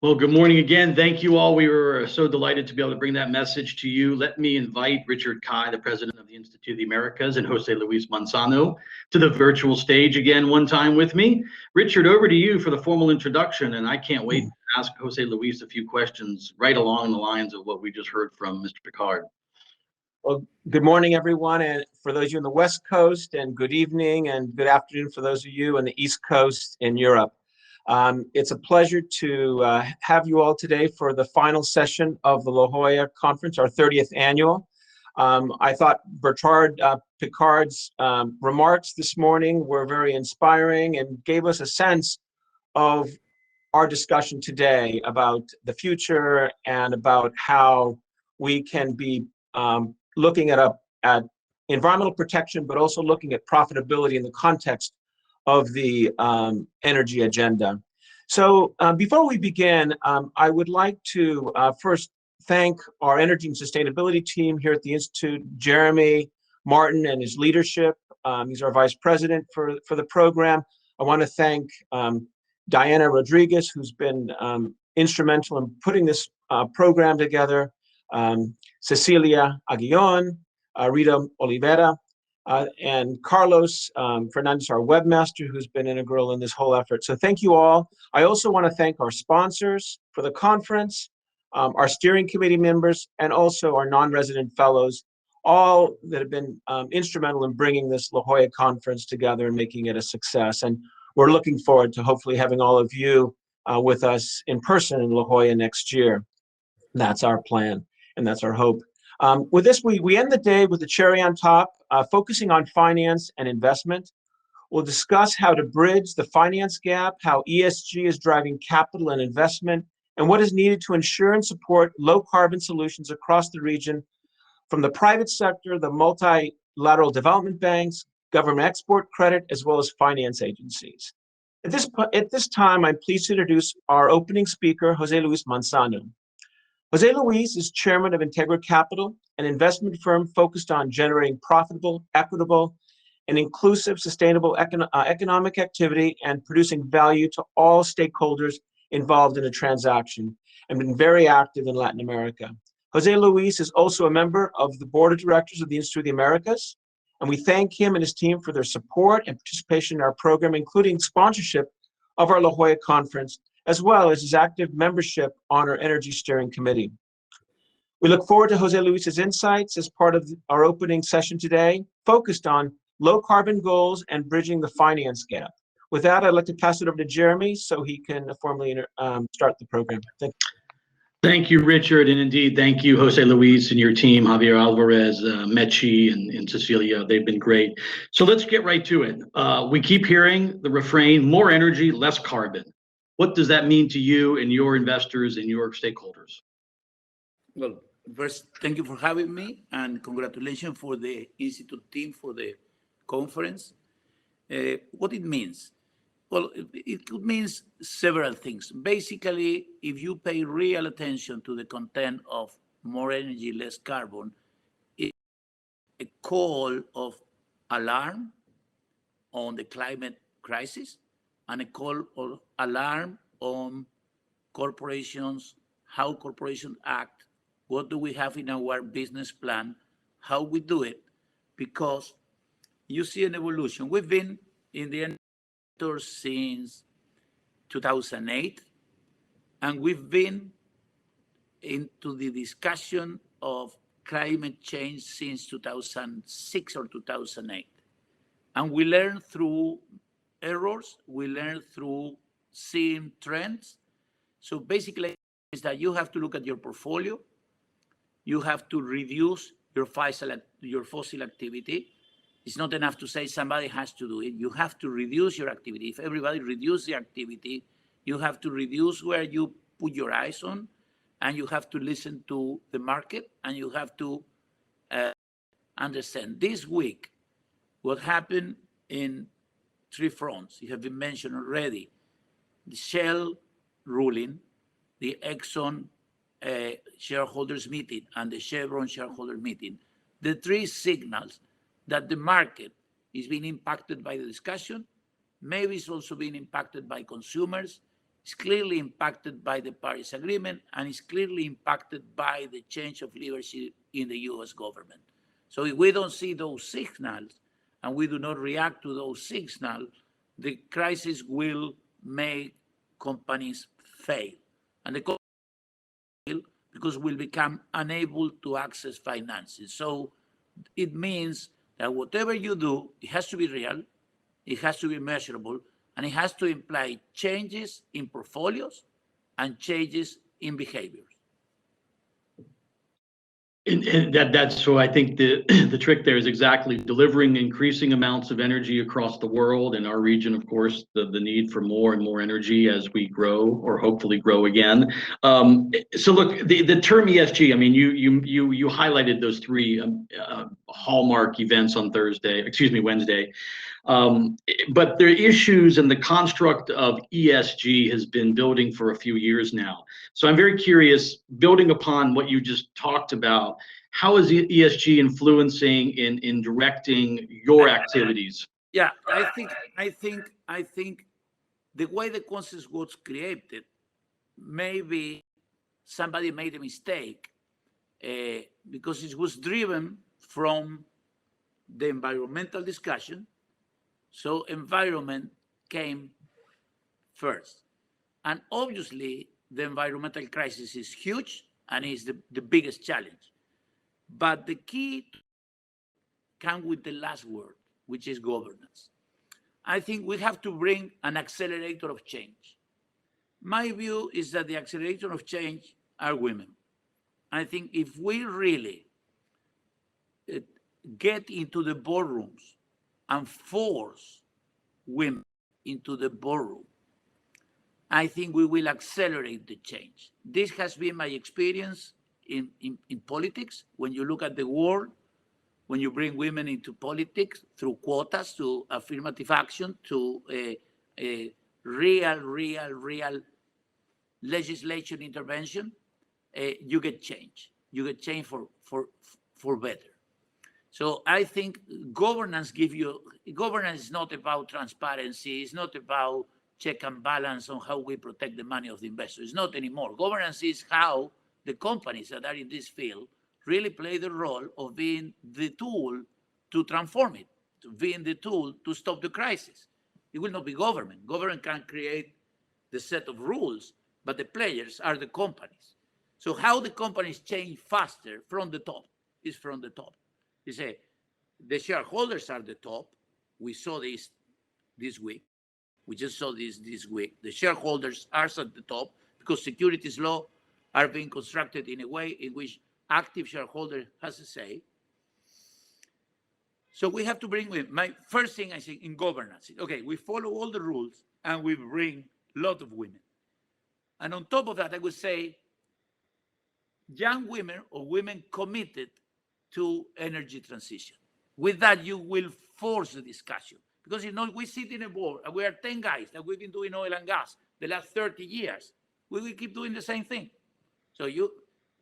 Well, good morning again. Thank you all. We were so delighted to be able to bring that message to you. Let me invite Richard Kai, the president of the Institute of the Americas, and Jose Luis Manzano to the virtual stage again one time with me. Richard, over to you for the formal introduction, and I can't wait to ask Jose Luis a few questions right along the lines of what we just heard from Mr. Picard. Well, good morning, everyone, and for those of you on the West Coast, and good evening and good afternoon for those of you on the East Coast in Europe. It's a pleasure to have you all today for the final session of the La Jolla Conference, our 30th annual. I thought Bertrand Picard's remarks this morning were very inspiring and gave us a sense of our discussion today about the future and about how we can be looking at environmental protection, but also looking at profitability in the context of the energy agenda. So before we begin, I would like to first thank our energy and sustainability team here at the Institute, Jeremy Martin and his leadership. He's our vice president for the program. I want to thank Diana Rodriguez, who's been instrumental in putting this program together, Cecilia Aguillon, Rita Oliveira, and Carlos Fernandez, our webmaster, who's been integral in this whole effort. So thank you all. I also want to thank our sponsors for the conference, our steering committee members, and also our non-resident fellows, all that have been instrumental in bringing this La Jolla conference together and making it a success. And we're looking forward to hopefully having all of you with us in person in La Jolla next year. That's our plan, and that's our hope. With this, we end the day with the cherry on top, focusing on finance and investment. We'll discuss how to bridge the finance gap, how ESG is driving capital and investment, and what is needed to ensure and support low-carbon solutions across the region, from the private sector, the multilateral development banks, government export credit, as well as finance agencies. At this time, I'm pleased to introduce our opening speaker, Jose Luis Manzano. Jose Luis is chairman of Integra Capital, an investment firm focused on generating profitable, equitable, and inclusive sustainable economic activity and producing value to all stakeholders involved in a transaction, and been very active in Latin America. Jose Luis is also a member of the board of directors of the Institute of the Americas, and we thank him and his team for their support and participation in our program, including sponsorship of our La Jolla conference, as well as his active membership on our Energy Steering Committee. We look forward to Jose Luis's insights as part of our opening session today, focused on low carbon goals and bridging the finance gap. With that, I'd like to pass it over to Jeremy so he can formally start the program. Thank you. Thank you, Richard, and indeed, thank you, Jose Luis and your team, Javier Alvarez, Mechi, and Cecilia. They've been great. So let's get right to it. We keep hearing the refrain, more energy, less carbon. What does that mean to you and your investors and your stakeholders? Well, first, thank you for having me, and congratulations for the Institute team for the conference. What it means? Well, it means several things. Basically, if you pay real attention to the content of more energy, less carbon, it's a call of alarm on the climate crisis and a call of alarm on corporations, how corporations act, what do we have in our business plan, how we do it, because you see an evolution. We've been in the sector since 2008, and we've been into the discussion of climate change since 2006 or 2008. And we learn through errors, we learn through seeing trends. So basically, is that you have to look at your portfolio, you have to reduce your fossil activity. It's not enough to say somebody has to do it. You have to reduce your activity. If everybody reduces the activity, you have to reduce where you put your eyes on, and you have to listen to the market, and you have to understand. This week, what happened in three fronts, it have been mentioned already. The Shell ruling, the Exxon shareholders meeting, and the Chevron shareholder meeting. The three signals that the market is being impacted by the discussion, maybe it's also being impacted by consumers, It's clearly impacted by the Paris Agreement, and it's clearly impacted by the change of leadership in the US government. So if we don't see those signals and we do not react to those signals, the crisis will make companies fail. And the companies fail because we'll become unable to access finances. So it means that whatever you do, it has to be real, it has to be measurable, and it has to imply changes in portfolios and changes in behaviors. And that's so I think the trick there is exactly delivering increasing amounts of energy across the world. In our region, of course, the need for more and more energy as we grow or hopefully grow again. So look, the term ESG, I mean, you highlighted those three hallmark events on Wednesday. But the issues and the construct of ESG has been building for a few years now. So I'm very curious, building upon what you just talked about, how is ESG influencing in directing your activities? Yeah, I think the way the concept was created, maybe somebody made a mistake because it was driven from the environmental discussion. So environment came first. And obviously, the environmental crisis is huge and is the biggest challenge. But the key comes with the last word, which is governance. I think we have to bring an accelerator of change. My view is that the accelerator of change are women. I think if we really get into the boardrooms and force women into the boardroom, I think we will accelerate the change. This has been my experience in politics. When you look at the world, when you bring women into politics through quotas, to affirmative action, to a real legislation intervention, you get change. You get change for better. So I think governance is not about transparency. It's not about check and balance on how we protect the money of the investor. It's not anymore. Governance is how the companies that are in this field really play the role of being the tool to transform it, to being the tool to stop the crisis. It will not be government. Government can create the set of rules, but the players are the companies. So how the companies change faster from the top is from the top. You say the shareholders are the top. We saw this week. We just saw this week. The shareholders are at the top because securities law are being constructed in a way in which active shareholder has a say. So we have to bring with my first thing I think in governance. Okay, we follow all the rules and we bring a lot of women. And on top of that, I would say young women or women committed to energy transition. With that, you will force the discussion. Because, you know, we sit in a board and we are 10 guys that we've been doing oil and gas the last 30 years. We will keep doing the same thing. So you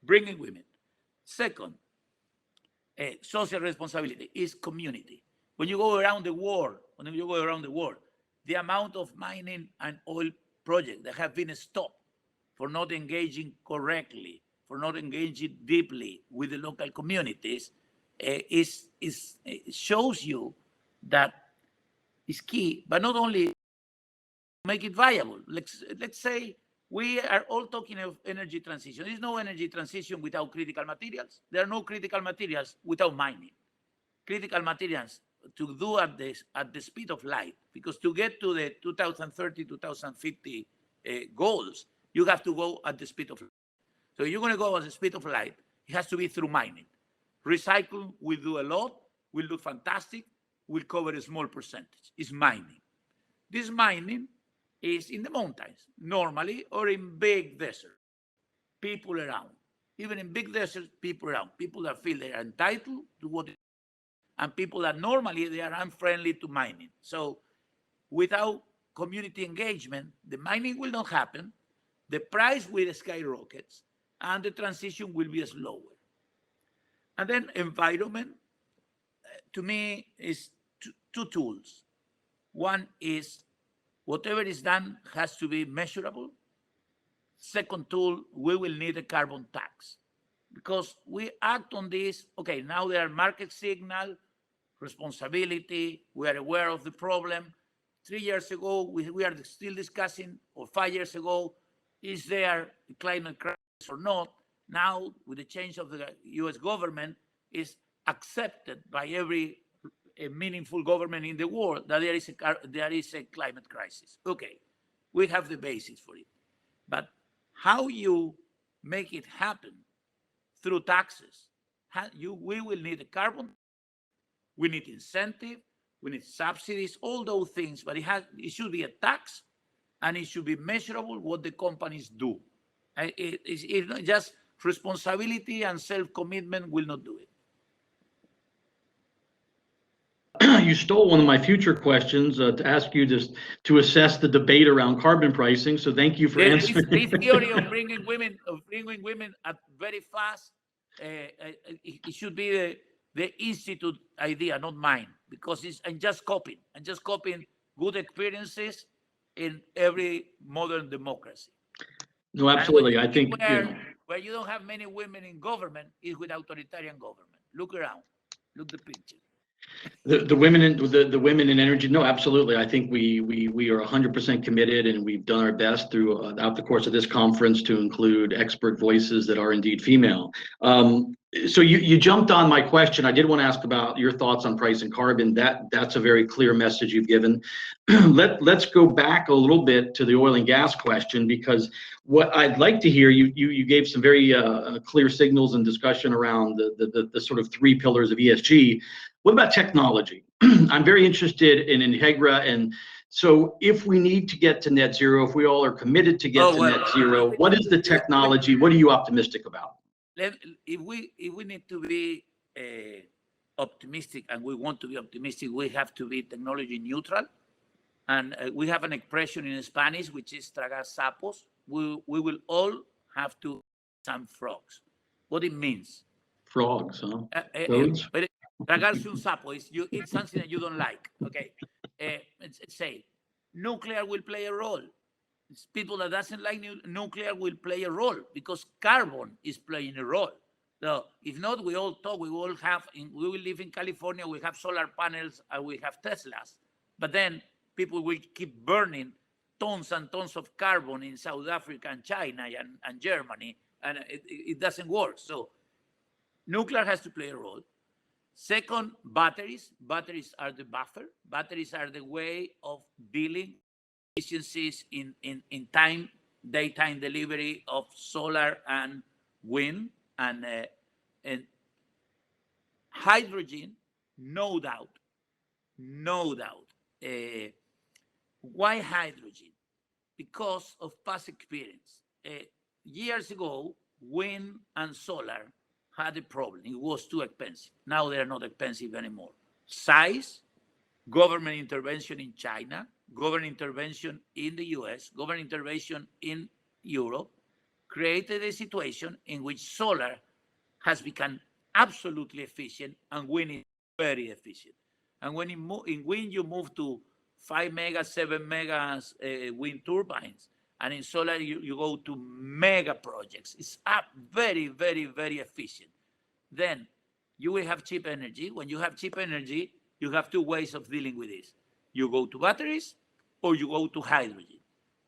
bring in women. Second, social responsibility is community. When you go around the world, the amount of mining and oil projects that have been stopped for not engaging correctly, for not engaging deeply with the local communities, shows you that is key, but not only make it viable. Let's say we are all talking of energy transition. There's no energy transition without critical materials. There are no critical materials without mining. Critical materials to do at the speed of light, because to get to the 2030, 2050 goals, you have to go at the speed of light. So you're going to go at the speed of light. It has to be through mining. Recycle will do a lot, will do fantastic, will cover a small percentage. It's mining. This mining is in the mountains, normally, or in big deserts. People around. Even in big deserts, people around. People that feel they are entitled to what it is, and people that normally they are unfriendly to mining. So without community engagement, the mining will not happen, the price will skyrocket, and the transition will be slower. And then environment, to me, is two tools. One is whatever is done has to be measurable. Second tool, we will need a carbon tax because we act on this. Okay, now there are market signal, responsibility. We are aware of the problem. 3 years ago, we are still discussing, or 5 years ago, is there a climate crisis or not? Now, with the change of the US government, is accepted by every meaningful government in the world that there is a climate crisis. Okay, we have the basis for it. But how you make it happen through taxes? We will need a carbon, we need incentive, we need subsidies, all those things, but it should be a tax and it should be measurable what the companies do. It's not just responsibility and self-commitment will not do it. You stole one of my future questions to ask you to assess the debate around carbon pricing. So thank you for answering. This theory of bringing women at very fast, it should be the institute idea, not mine, because I'm just copying. I'm just copying good experiences in every modern democracy. No, absolutely. I think where you don't have many women in government is with authoritarian government. Look around, look the picture. The women in energy. No, absolutely. I think we are 100% committed, and we've done our best throughout the course of this conference to include expert voices that are indeed female. So you jumped on my question. I did want to ask about your thoughts on price and carbon. That's a very clear message you've given. Let's go back a little bit to the oil and gas question, because what I'd like to hear, you gave some very clear signals and discussion around the sort of 3 pillars of ESG. What about technology? I'm very interested in Integra, and so if we need to get to net zero, if we all are committed to get to net zero, what is the technology? What are you optimistic about? If we need to be optimistic, and we want to be optimistic, we have to be technology neutral. And we have an expression in Spanish, which is tragar sapos. We will all have to eat some frogs. What it means? Frogs, huh? But tragarse un sapo is you eat something that you don't like. Okay. Say, nuclear will play a role. It's people that doesn't like nuclear will play a role because carbon is playing a role. So if not, we all talk. We will live in California. We have solar panels and we have Teslas. But then people will keep burning tons and tons of carbon in South Africa and China and Germany, and it doesn't work. So nuclear has to play a role. Second, batteries. Batteries are the buffer. Batteries are the way of dealing efficiencies in daytime delivery of solar and wind and hydrogen, no doubt. Why hydrogen? Because of past experience. Years ago, wind and solar had a problem. It was too expensive. Now they are not expensive anymore. Size, government intervention in China, government intervention in the US, government intervention in Europe, created a situation in which solar has become absolutely efficient and wind is very efficient. And when in wind, you move to 5 megas, 7 megas wind turbines. And in solar, you go to mega projects. It's up very, very, very efficient. Then you will have cheap energy. When you have cheap energy, you have 2 ways of dealing with this. You go to batteries or you go to hydrogen.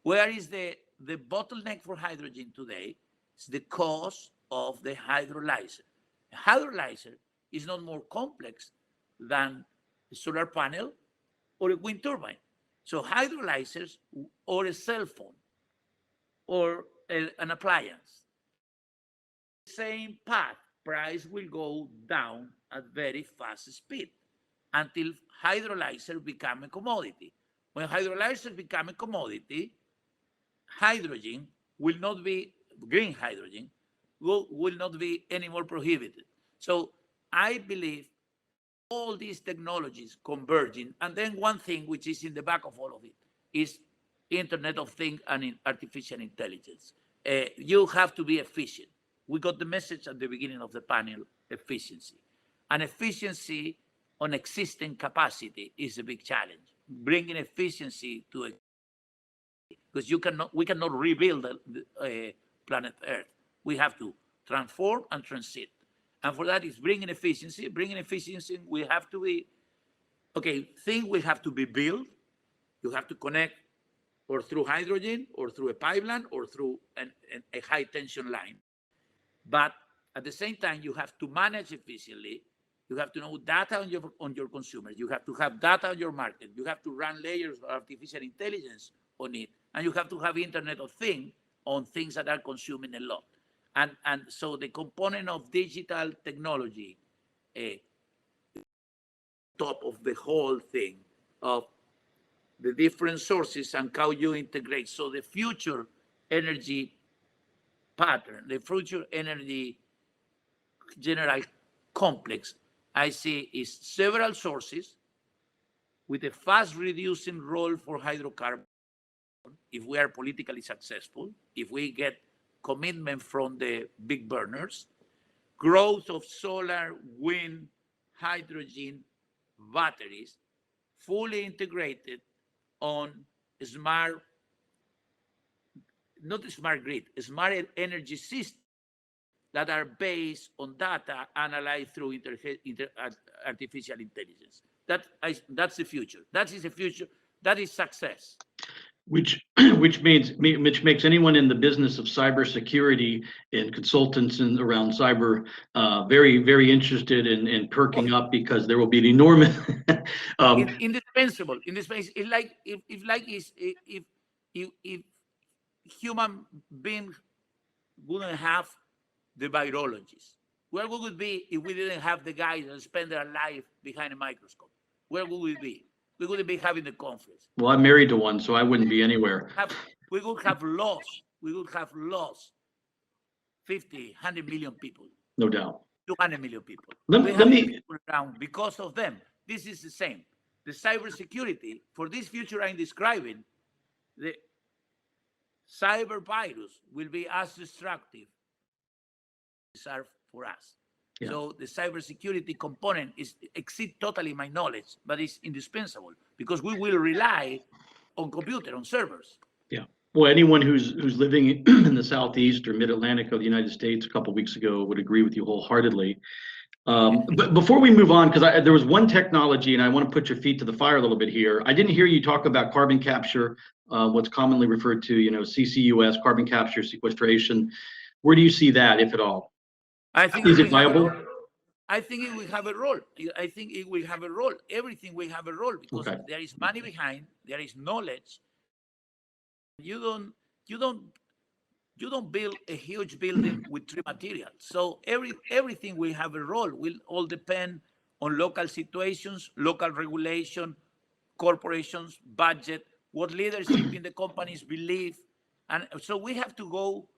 Where is the bottleneck for hydrogen today? It's the cost of the hydrolyzer. A hydrolyzer is not more complex than a solar panel or a wind turbine. So hydrolyzers or a cell phone or an appliance, same path, price will go down at very fast speed until hydrolyzer become a commodity. When hydrolyzers become a commodity, hydrogen will not be, green hydrogen will not be any more prohibited. So I believe all these technologies converging, and then one thing which is in the back of all of it is Internet of Things and in artificial intelligence. You have to be efficient. We got the message at the beginning of the panel, efficiency. And efficiency on existing capacity is a big challenge. Bringing efficiency to because we cannot rebuild planet Earth. We have to transform and transit. And for that is bringing efficiency. Bringing efficiency, we have to be, things will have to be built. You have to connect or through hydrogen or through a pipeline or through a high tension line. But at the same time, you have to manage efficiently. You have to know data on your consumers. You have to have data on your market. You have to run layers of artificial intelligence on it. And you have to have Internet of Things on things that are consuming a lot. And so the component of digital technology, top of the whole thing of the different sources and how you integrate. So the future energy pattern, the future energy general complex, I see is several sources with a fast reducing role for hydrocarbon if we are politically successful, if we get commitment from the big burners, growth of solar, wind, hydrogen, batteries, fully integrated on smart, not smart grid, smart energy systems that are based on data analyzed through artificial intelligence. That's the future. That is the future. That is success. Which makes anyone in the business of cybersecurity and consultants and around cyber very, very interested in perking up, because there will be an enormous indispensable. It's like if human beings wouldn't have the virologists, where would we be if we didn't have the guys that spend their life behind a microscope? Where would we be? We wouldn't be having the conference. Well, I'm married to one, so I wouldn't be anywhere. We would have lost 50, 100 million people. No doubt. 200 million people. Let me around because of them. This is the same. The cybersecurity for this future I'm describing, the cyber virus will be as destructive as are for us. Yeah. So the cybersecurity component exceeds totally my knowledge, but it's indispensable because we will rely on computer, on servers. Yeah. Well, anyone who's living in the Southeast or Mid-Atlantic of the United States a couple of weeks ago would agree with you wholeheartedly. But before we move on, because there was one technology, and I want to put your feet to the fire a little bit here. I didn't hear you talk about carbon capture, what's commonly referred to, CCUS, carbon capture sequestration. Where do you see that, if at all? Is it viable? I think it will have a role. I think it will have a role. Everything will have a role because there is money behind, there is knowledge. You don't build a huge building with 3 materials. So everything will have a role. Will all depend on local situations, local regulation, corporations, budget, what leadership in the companies believe. And so we have to go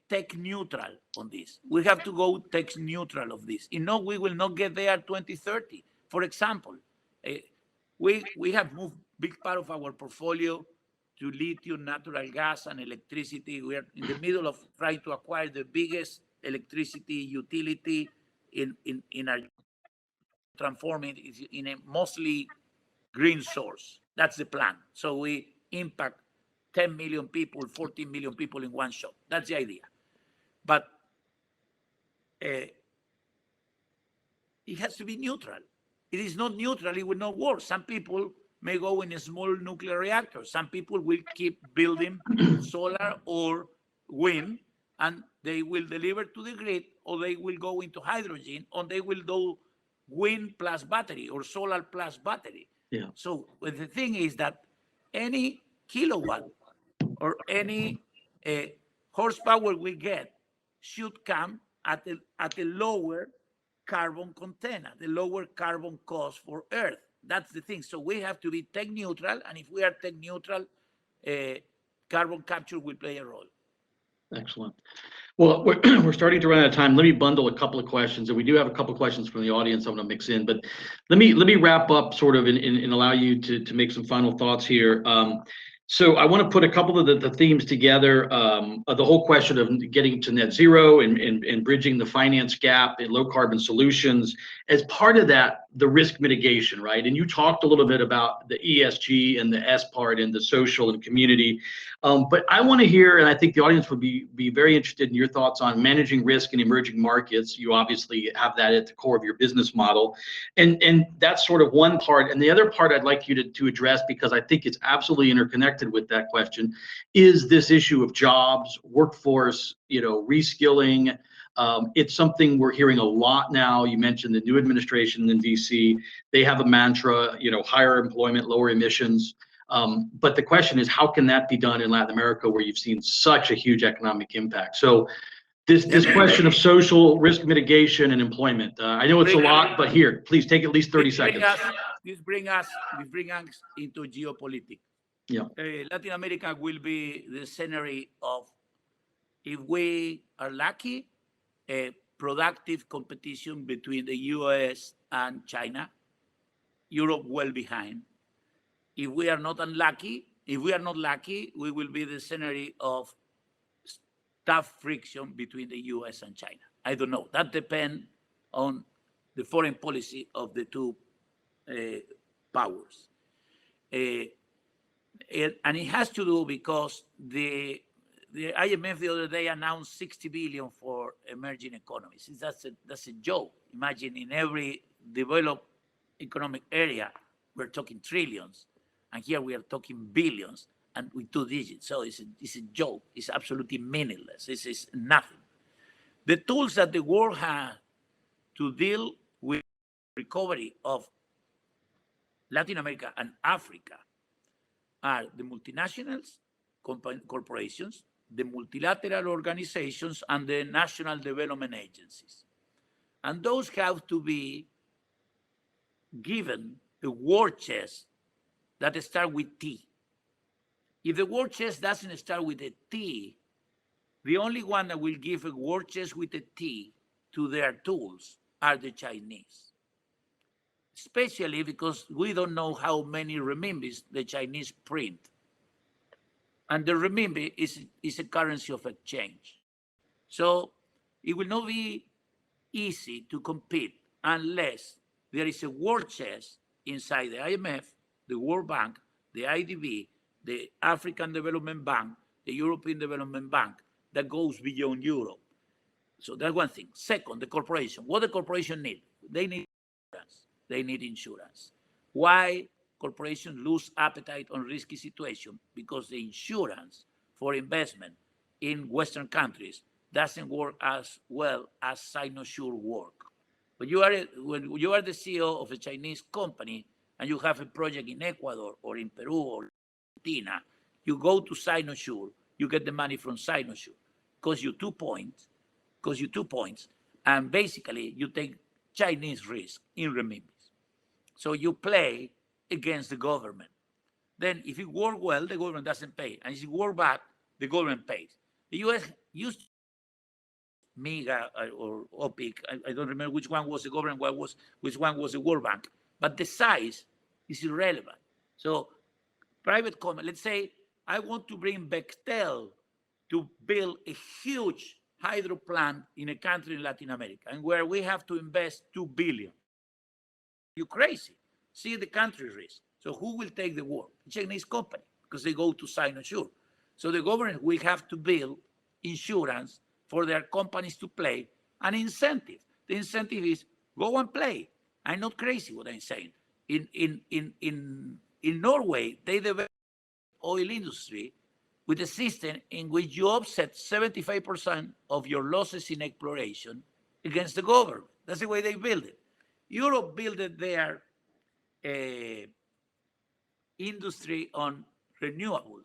tech neutral on this. We have to go tech neutral of this. We will not get there 2030. For example, we have moved big part of our portfolio to lithium, natural gas, and electricity. We are in the middle of trying to acquire the biggest electricity utility in our transforming in a mostly green source. That's the plan. So we impact 10 million people, 14 million people in one shot. That's the idea. But it has to be neutral. It is not neutral, it will not work. Some people may go in a small nuclear reactor. Some people will keep building solar or wind, and they will deliver to the grid, or they will go into hydrogen, or they will do wind plus battery or solar plus battery. Yeah. So the thing is that any kilowatt or any horsepower we get should come at a lower carbon content, at a lower carbon cost for Earth. That's the thing. So we have to be tech neutral, and if we are tech neutral, carbon capture will play a role. Excellent. Well, we're starting to run out of time. Let me bundle a couple of questions, and we do have a couple of questions from the audience I'm going to mix in. But let me wrap up sort of and allow you to make some final thoughts here. So I want to put a couple of the themes together. The whole question of getting to net zero and bridging the finance gap in low carbon solutions. As part of that, the risk mitigation, right? And you talked a little bit about the ESG and the S part and the social and community. But I want to hear, and I think the audience would be very interested in your thoughts on managing risk in emerging markets. You obviously have that at the core of your business model. And that's sort of one part. And the other part I'd like you to address, because I think it's absolutely interconnected with that question, is this issue of jobs, workforce, reskilling. It's something we're hearing a lot now. You mentioned the new administration in DC. They have a mantra, higher employment, lower emissions. But the question is, how can that be done in Latin America, where you've seen such a huge economic impact? So this question of social risk mitigation and employment, I know it's a lot, but here, please take at least 30 seconds. This brings us into geopolitics. Yeah. Latin America will be the scenario of, if we are lucky, a productive competition between the US and China. Europe well behind. If we are not lucky, we will be the scenario of tough friction between the US and China. I don't know. That depends on the foreign policy of the two powers. And it has to do because the IMF the other day announced 60 billion for emerging economies. That's a joke. Imagine in every developed economic area, we're talking trillions, and here we are talking billions, and with 2 digits. So it's a joke. It's absolutely meaningless. This is nothing. The tools that the world has to deal with recovery of Latin America and Africa are the multinationals, corporations, the multilateral organizations, and the national development agencies. And those have to be given a war chest that starts with T. If the war chest doesn't start with a T, the only one that will give a war chest with a T to their tools are the Chinese. Especially because we don't know how many renminbis the Chinese print. And the renminbi is a currency of exchange. So it will not be easy to compete unless there is a war chest inside the IMF, the World Bank, the IDB, the African Development Bank, the European Development Bank, that goes beyond Europe. So that's one thing. Second, the corporation. What the corporation need? They need insurance. They need insurance. Why corporations lose appetite on risky situations? Because the insurance for investment in Western countries doesn't work as well as Sinosure work. When you are the CEO of a Chinese company and you have a project in Ecuador or in Peru or Argentina, you go to Sinosure, you get the money from Sinosure, costs you 2 points, and basically you take Chinese risk in renminbi. So you play against the government. Then if it works well, the government doesn't pay. And if it works bad, the government pays. The US used MIGA or OPIC, I don't remember which one was the government, which one was the World Bank, but the size is irrelevant. So private company, let's say I want to bring Bechtel to build a huge hydro plant in a country in Latin America, and where we have to invest 2 billion. You're crazy. See the country risk. So who will take the work? The Chinese company, because they go to Sinosure. So the government will have to build insurance for their companies to play an incentive. The incentive is go and play. I'm not crazy what I'm saying. In Norway, they developed oil industry with a system in which you offset 75% of your losses in exploration against the government. That's the way they build it. Europe built their industry on renewable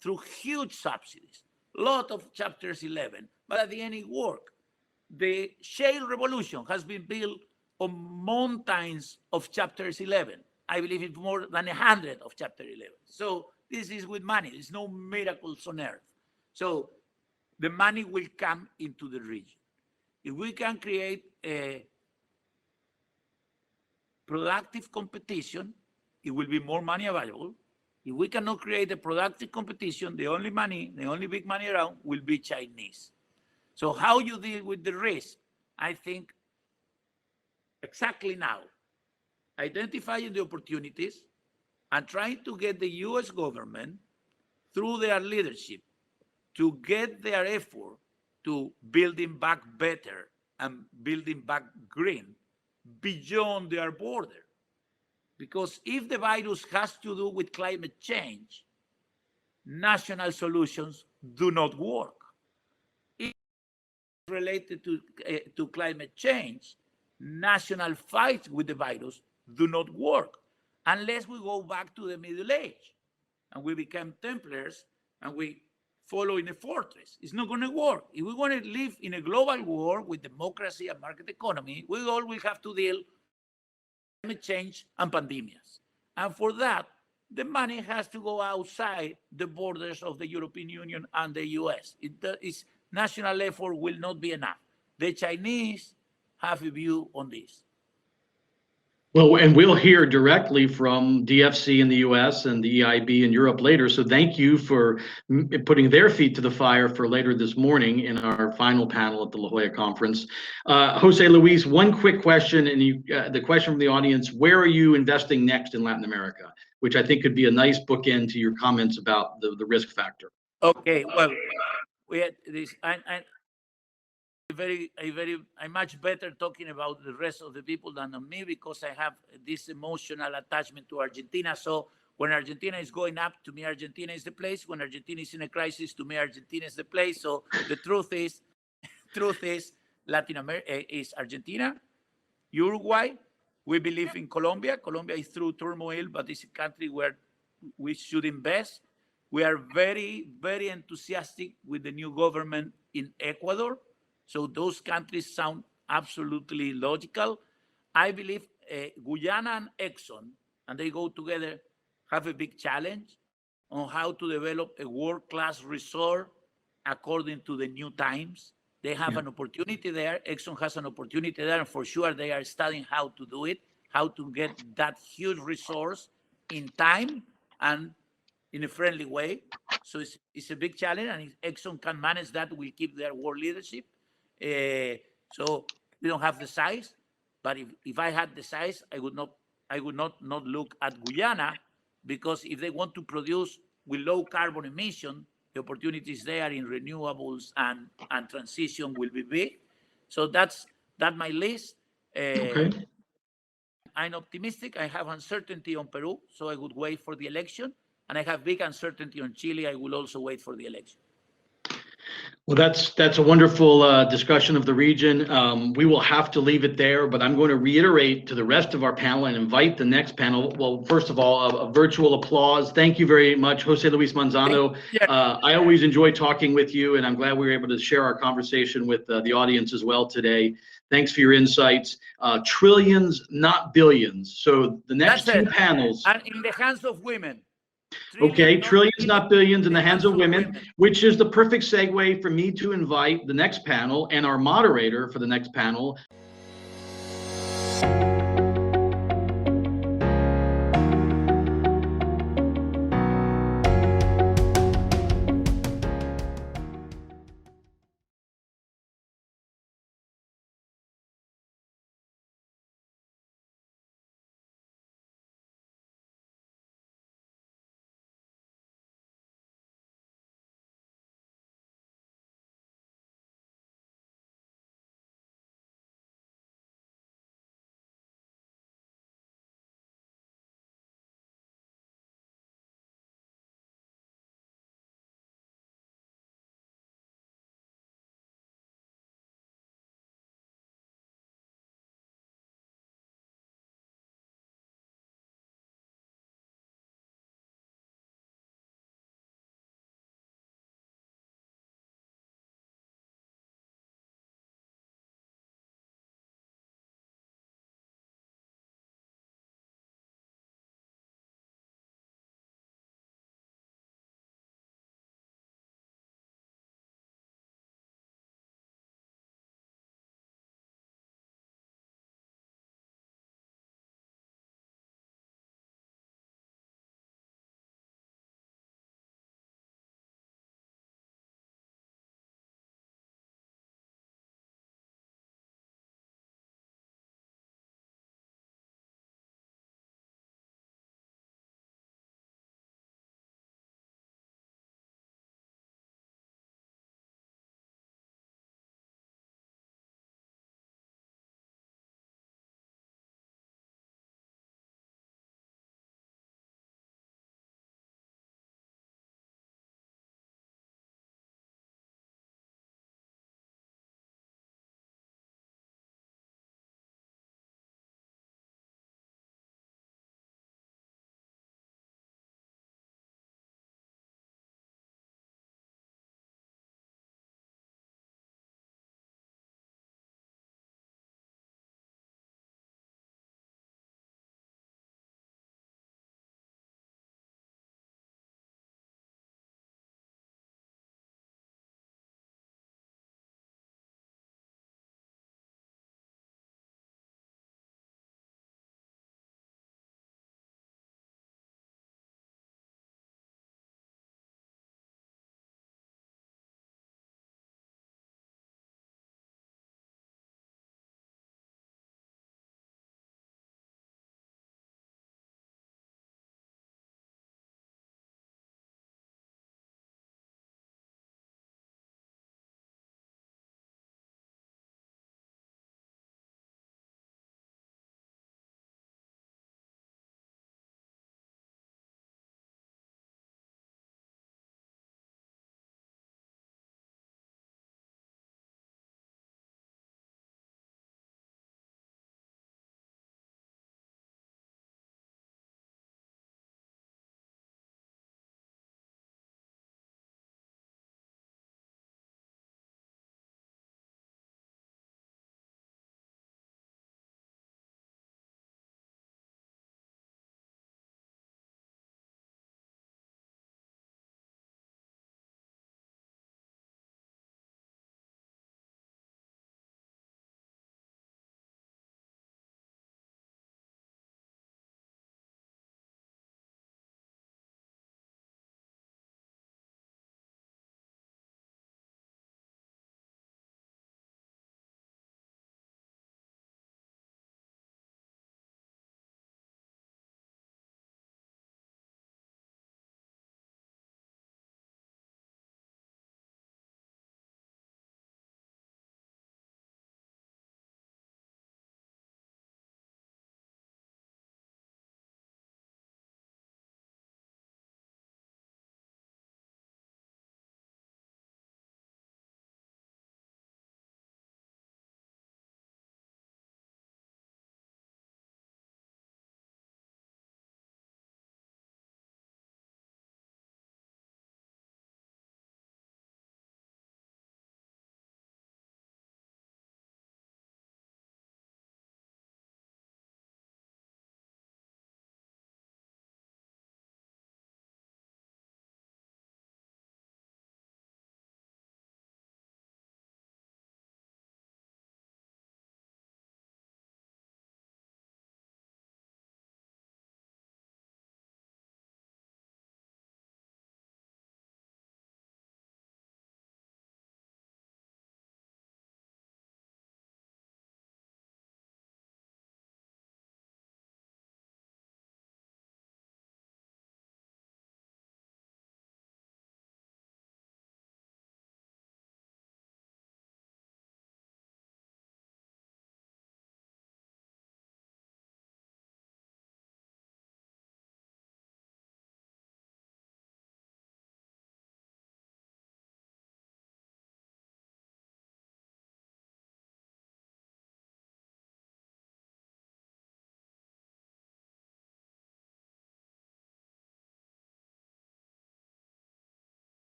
through huge subsidies, a lot of chapters 11, but at the end it worked. The shale revolution has been built on mountains of chapters 11. I believe it's more than 100 of chapter 11. So this is with money. There's no miracles on earth. So the money will come into the region. If we can create a productive competition, it will be more money available. If we cannot create a productive competition, the only big money around will be Chinese. So how you deal with the risk, I think exactly now, identifying the opportunities and trying to get the US government through their leadership to get their effort to building back better and building back green beyond their border. Because if the virus has to do with climate change, national solutions do not work. If it's related to climate change, national fights with the virus do not work unless we go back to the Middle Age and we become Templars and we follow in a fortress. It's not going to work. If we want to live in a global war with democracy and market economy, we all will have to deal with climate change and pandemics. And for that, the money has to go outside the borders of the European Union and the US. National effort will not be enough. The Chinese have a view on this. Well, and we'll hear directly from DFC in the US and the EIB in Europe later. So thank you for putting their feet to the fire for later this morning in our final panel at the La Jolla conference. Jose Luis, one quick question, and the question from the audience: where are you investing next in Latin America? Which I think could be a nice bookend to your comments about the risk factor. Okay, well, we had this. I'm much better talking about the rest of the people than on me because I have this emotional attachment to Argentina. So when Argentina is going up, to me, Argentina is the place. When Argentina is in a crisis, to me, Argentina is the place. So the truth is, Latin America is Argentina, Uruguay. We believe in Colombia. Colombia is through turmoil, but it's a country where we should invest. We are very, very enthusiastic with the new government in Ecuador. So those countries sound absolutely logical. I believe Guyana and Exxon, and they go together, have a big challenge on how to develop a world-class resort according to the new times. They have an opportunity there. Exxon has an opportunity there, and for sure they are studying how to do it, how to get that huge resource in time and in a friendly way. So it's a big challenge, and if Exxon can manage that, we'll keep their world leadership. So we don't have the size, but if I had the size, I would not look at Guyana, because if they want to produce with low carbon emission, the opportunities there in renewables and transition will be big. So that's my list. Okay. I'm optimistic. I have uncertainty on Peru, so I would wait for the election. And I have big uncertainty on Chile. I will also wait for the election. Well, that's a wonderful discussion of the region. We will have to leave it there, but I'm going to reiterate to the rest of our panel and invite the next panel. Well, first of all, a virtual applause. Thank you very much, Jose Luis Manzano. I always enjoy talking with you, and I'm glad we were able to share our conversation with the audience as well today. Thanks for your insights. Trillions, not billions. So the next two panels. And in the hands of women. Okay, trillions, not billions, in the hands of women, which is the perfect segue for me to invite the next panel and our moderator for the next panel.